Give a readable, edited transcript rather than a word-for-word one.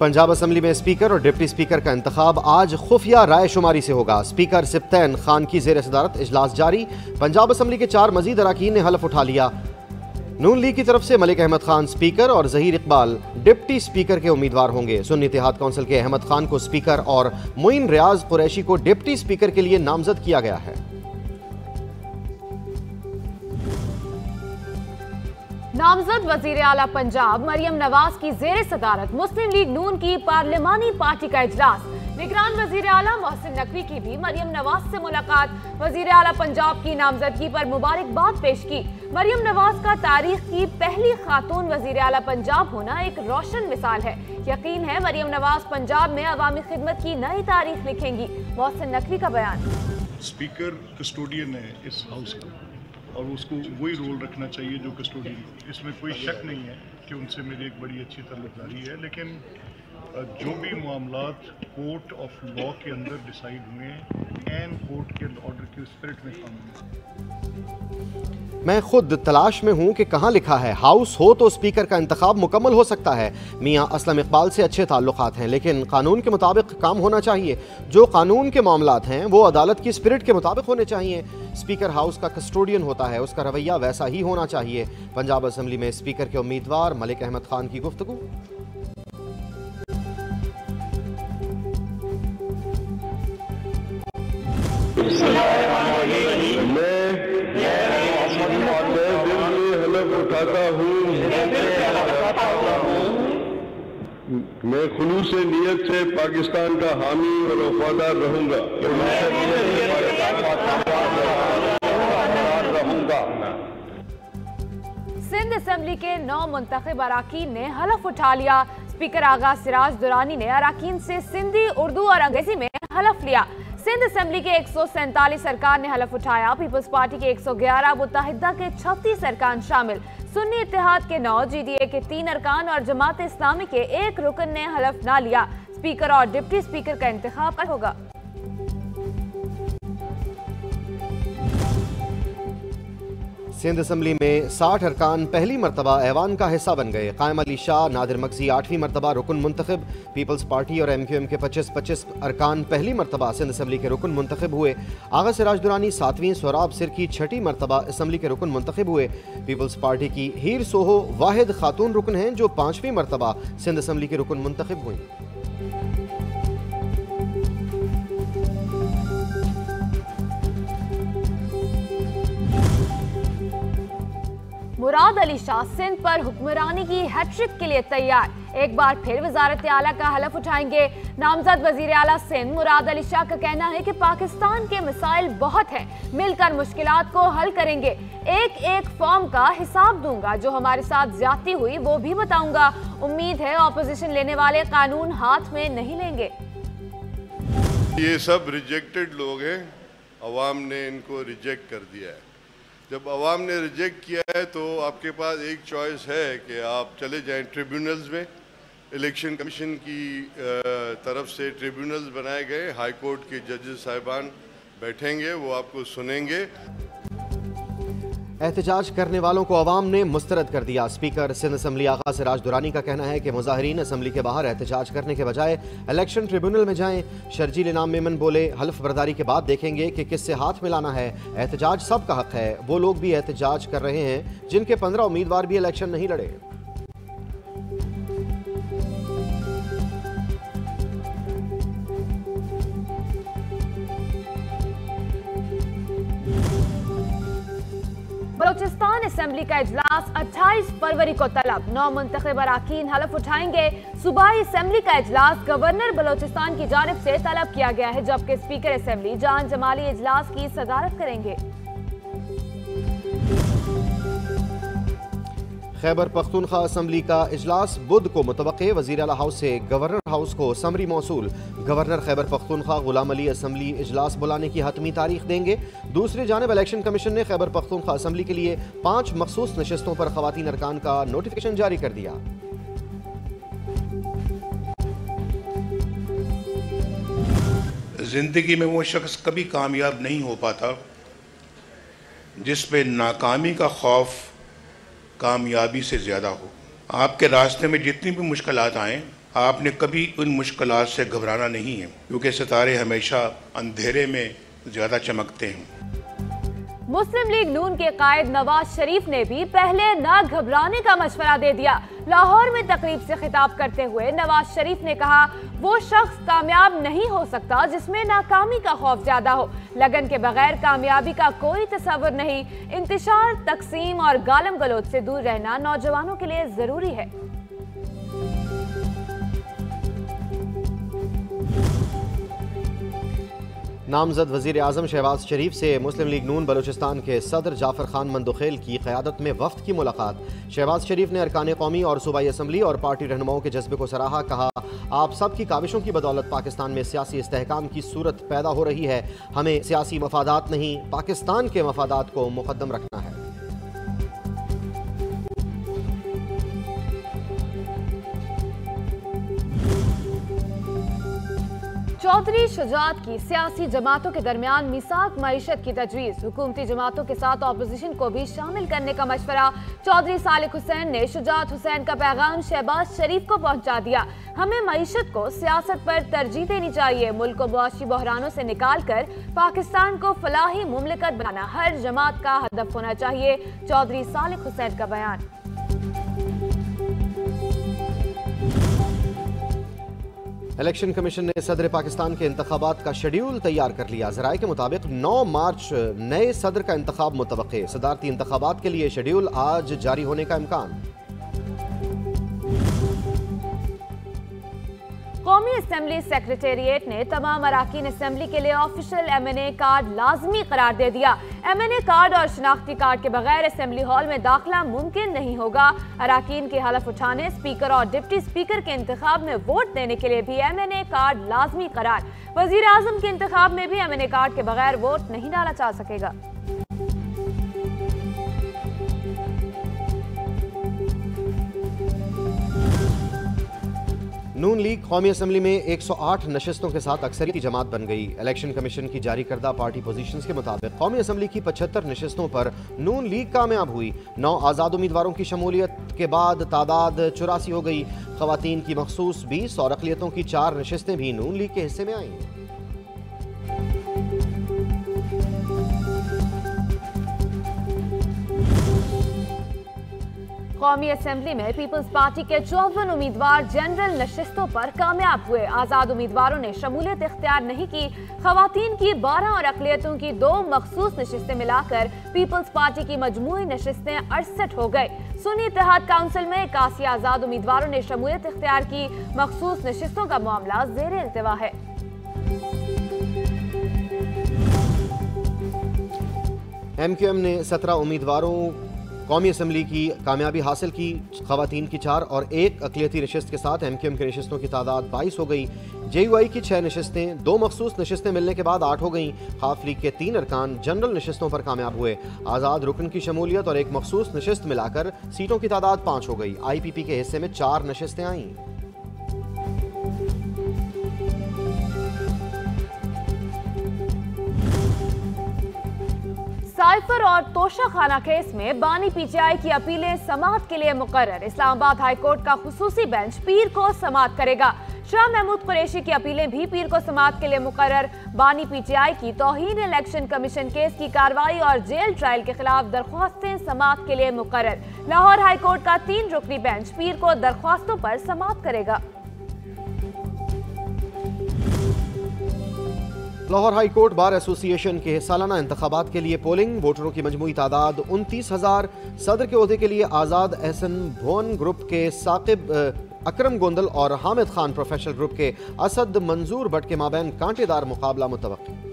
Punjab assembly में speaker और deputy speaker का इंतखाब आज खुफिया राय शुमारी से होगा। स्पीकर सिब्तैन खान की जेर सदारत इजलास जारी। पंजाब असम्बली के 4 मजीद अरकान ने हलफ उठा लिया। नून लीग की तरफ से मलिक अहमद खान स्पीकर और जहीर इकबाल डिप्टी स्पीकर के उम्मीदवार होंगे। सुन्नी इत्तेहाद काउंसिल के अहमद खान को स्पीकर और मोइन रियाज कुरैशी को डिप्टी स्पीकर के लिए नामजद किया गया है। नामजद वजीर आला पंजाब मरियम नवाज की जेर सदारत मुस्लिम लीग नून की पार्लिमानी पार्टी का इजलास। निगरान वजीर आला मोहसिन नकवी की भी मरियम नवाज से मुलाकात। वजीर आला पंजाब की नामजदगी पर मुबारकबाद पेश की। मरियम नवाज का तारीख की पहली खातून वजीर आला पंजाब होना एक रोशन मिसाल है। यकीन है मरियम नवाज पंजाब में अवामी खिदमत की नई तारीख लिखेंगी। मोहसिन नकवी का बयान। स्पीकर कस्टोडियन है इस हाउस का और उसको वही रोल रखना चाहिए जो कस्टोडियन। इसमें कोई शक नहीं है कि उनसे मेरी एक बड़ी अच्छी ताल्लुकदारी है, लेकिन जो भी मामलात कोर्ट ऑफ लॉ के अंदर डिसाइड हुए एंड कोर्ट के ऑर्डर के स्पिरिट में काम हुए। मैं खुद तलाश में हूं कि कहां लिखा है हाउस हो तो स्पीकर का इंतखाब मुकम्मल हो सकता है। मियां असलम इकबाल से अच्छे ताल्लुकात हैं, लेकिन कानून के मुताबिक काम होना चाहिए। जो कानून के मामलात हैं वो अदालत की स्पिरिट के मुताबिक होने चाहिए। स्पीकर हाउस का कस्टोडियन होता है, उसका रवैया वैसा ही होना चाहिए। पंजाब असम्बली में स्पीकर के उम्मीदवार मलिक अहमद खान की गुफ्तगू। मैं खुलूस नीयत से पाकिस्तान का हामी और वफादार रहूंगा। सिंध असेंबली के 9 मुंतखब अरकान ने हलफ उठा लिया। स्पीकर आगा सिराज दुरानी ने अरकान से सिंधी, उर्दू और अंग्रेजी में हलफ लिया। सिंध असेंबली के 147 अरकान ने हलफ उठाया। पीपल्स पार्टी के 111, मुत्तहिदा के 36 अरकान शामिल। सुन्नी इत्तेहाद के 9, GDA के 3 अरकान और जमात इस्लामी के 1 रुकन ने हलफ ना लिया। स्पीकर और डिप्टी स्पीकर का इंतखाब होगा। सिंध असम्बली में 60 अरकान पहली मरतबा ऐवान का हिस्सा बन गए। कायम अली शाह, नादिर मगजी 8वीं मरतबा रुकन मुंतखब। पीपल्स पार्टी और MQM के 25-25 अरकान पहली मरतबा सिंध असम्बली के रुकन मुंतखब हुए। आगा सिराज दुरानी 7वीं, सोराब सिरकी 6ठी मरतबा असम्बली के रुकन मुंतखब हुए। पीपल्स पार्टी की हीर सोहो वाहिद खातून रुकन हैं जो 5वीं मरतबा सिंध असम्बली के रुकन मुंतखब हुई। मुराद अली शाह सिंध पर हुक्मरानी की हैट्रिक के लिए तैयार। एक बार फिर वजारत आला का हलफ उठाएंगे। नामजद वजीर आला सिंध मुराद अली शाह का कहना है कि पाकिस्तान के मसाइल बहुत हैं, मिलकर मुश्किलात को हल करेंगे। एक एक फॉर्म का हिसाब दूंगा, जो हमारे साथ ज्यादती हुई वो भी बताऊंगा। उम्मीद है ऑपोजिशन लेने वाले कानून हाथ में नहीं लेंगे। ये सब रिजेक्टेड लोग हैं, अवाम ने इनको रिजेक्ट कर दिया है। जब अवाम ने रिजेक्ट किया है तो आपके पास एक चॉइस है कि आप चले जाएं ट्रिब्यूनल्स में। इलेक्शन कमीशन की तरफ से ट्रिब्यूनल्स बनाए गए, हाई कोर्ट के जजेस साहिबान बैठेंगे, वो आपको सुनेंगे। एहतजाज करने वालों को अवाम ने मुस्तरद कर दिया। स्पीकर सिंध असम्बली आगा सिराज दुरानी का कहना है कि मुजाहिरीन असम्बली के बाहर एहतजाज करने के बजाय इलेक्शन ट्रिब्यूनल में जाएं। शर्जील इनाम मेमन बोले, हल्फ बर्दारी के बाद देखेंगे कि किससे हाथ मिलाना है। एहतजाज सबका हक है। वो लोग भी एहतजाज कर रहे हैं जिनके 15 उम्मीदवार भी इलेक्शन नहीं लड़े। बलोचिस्तान असेंबली का इजलास 28 फरवरी को तलब। 9 मुंतखब अरकान हलफ उठाएंगे। सूबाई असेंबली का इजलास गवर्नर बलोचिस्तान की जानिब से तलब किया गया है, जबकि स्पीकर असेंबली जान जमाली इजलास की सदारत करेंगे। खैबर पख्तूनख्वा असम्बली का इजलास बुध को मुतवक्के। वज़ीर आला हाउस से गवर्नर हाउस को summary मौसूल। Governor Khyber Pakhtunkhwa Ghulam Ali assembly इजलास बुलाने की हतमी तारीख देंगे। दूसरी जानिब इलेक्शन कमीशन ने खैबर पख्तूनख्वा असम्बली के लिए 5 मखसूस नशस्तों पर खवातीन अरकान का नोटिफिकेशन जारी कर दिया। जिंदगी में वो शख्स कभी कामयाब नहीं हो पाता जिस पे नाकामी का खौफ कामयाबी से ज़्यादा हो। आपके रास्ते में जितनी भी मुश्किलात आएँ आपने कभी उन मुश्किलात से घबराना नहीं है, क्योंकि सितारे हमेशा अंधेरे में ज़्यादा चमकते हैं। मुस्लिम लीग नून के कायद नवाज शरीफ ने भी पहले न घबराने का मशवरा दे दिया। लाहौर में तकरीब से खिताब करते हुए नवाज शरीफ ने कहा, वो शख्स कामयाब नहीं हो सकता जिसमें नाकामी का खौफ ज्यादा हो। लगन के बगैर कामयाबी का कोई तस्वर नहीं। इंतशार, तकसीम और गालम गलोच से दूर रहना नौजवानों के लिए जरूरी है। नामजद वजीर आजम शहबाज शरीफ से मुस्लिम लीग नून बलूचिस्तान के सदर जाफर खान मंदुखेल की क़यादत में वफ्द की मुलाकात। शहबाज शरीफ ने अरकान कौमी और सूबाई असम्बली और पार्टी रहनुमाओं के जज्बे को सराहा। कहा, आप सब की काविशों की बदौलत पाकिस्तान में सियासी इस्तेहकाम की सूरत पैदा हो रही है। हमें सियासी मफादात नहीं, पाकिस्तान के मफादात को मुकद्दम रखना है। चौधरी शुजात की सियासी जमातों के दरमियान मिसाक मईशत की तजवीज़। हुकूमती जमातों के साथ अपोजिशन को भी शामिल करने का मशवरा। चौधरी सालिक हुसैन ने शुजात हुसैन का पैगाम शहबाज शरीफ को पहुंचा दिया। हमें मईशत को सियासत पर तरजीह देनी चाहिए। मुल्क को मुआशी बहरानों से निकाल कर पाकिस्तान को फलाही मुमलिकत बनाना हर जमात का हदफ होना चाहिए। चौधरी सालिक हुसैन का बयान। इलेक्शन कमीशन ने सदर पाकिस्तान के इंतखाबात का शेड्यूल तैयार कर लिया। ज़राए के मुताबिक 9 मार्च नए सदर का इंतखाब मुतवक्के। सदारती इंतखाबात के लिए शेड्यूल आज जारी होने का इम्कान। कौमी असम्बली सेक्रेटेरिएट ने तमाम अराकीन असम्बली के लिए ऑफिशियल MNA कार्ड लाजमी करार दे दिया। MNA कार्ड और शनाख्ती कार्ड के बगैर असम्बली हॉल में दाखिला मुमकिन नहीं होगा। अराकीन के हलफ उठाने, स्पीकर और डिप्टी स्पीकर के इंतखाब में वोट देने के लिए भी MNA कार्ड लाजमी करार। वजीर आजम के इंतखाब में भी MNA कार्ड के बगैर वोट नहीं डाला जा सकेगा। नून लीग कौमी असम्बली में 108 नशिस्तों के साथ अक्सरियती जमात बन गई। इलेक्शन कमीशन की जारी करदा पार्टी पोजीशंस के मुताबिक कौमी असम्बली की 75 नशिस्तों पर नून लीग कामयाब हुई। 9 आज़ाद उम्मीदवारों की शमूलियत के बाद तादाद 84 हो गई। खवातीन की मखसूस 20 और अक़लियतों की 4 नशिस्तें भी नून लीग के हिस्से में आईं। कौमी असम्बली में पीपल्स पार्टी के 54 उम्मीदवार जनरल नशिस्तों पर कामयाब हुए। आज़ाद उम्मीदवारों ने शमूलियत इख्तियार नहीं की। खवातीन की 12 और अक़लियतों की 2 मखसूस नशिस्तें मिलाकर पीपल्स पार्टी की मजमूई नशिस्तें 68 हो गए। सुन्नी इत्तेहाद काउंसिल में 81 आज़ाद उम्मीदवारों ने शमूलियत इख्तियार की। मखसूस नशिस्तों का मामला ज़ेर इल्तिवा है। MQM ने 17 उम्मीदवारों कौमी असम्बली की कामयाबी हासिल की। खवातीन की 4 और 1 अक़लियती नशिस्त के साथ MQM की नशिस्तों की तादाद 22 हो गई। JUI की 6 नशिस्तें, 2 मखसूस नशिस्तें मिलने के बाद 8 हो गईं। खाफ लीग के 3 अरकान जनरल नशिस्तों पर कामयाब हुए। आज़ाद रुकन की शमूलियत और 1 मखसूस नशिस्त मिलाकर सीटों की तादाद 5 हो गई। IPP के हिस्से में 4 नशिस्तें आईं। साइफर और तोशा खाना केस में बानी PTI की अपीलें समाअत के लिए मुकर्रर। इस्लामाबाद हाई कोर्ट का खुसूसी बेंच पीर को समाअत करेगा। शाह महमूद कुरैशी की अपीलें भी पीर को समाअत के लिए मुकर्रर। बानी PTI की तौहीन इलेक्शन कमीशन केस की कार्रवाई और जेल ट्रायल के खिलाफ दरख्वास्तें समाअत के लिए मुकर्रर। लाहौर हाई कोर्ट का 3 रुकनी बेंच पीर को दरख्वास्तों पर समाअत करेगा। Lahore high court bar association के सालाना इंतखाबात के लिए पोलिंग। वोटरों की मजमूई तादाद 29,000। सदर के ओहदे के लिए आज़ाद एहसन भुवन ग्रुप के साकिब अकरम गोंदल और हामिद खान प्रोफेशनल ग्रुप के असद मंजूर भट्ट के माबैन कांटेदार मुकाबला मुतवक्की।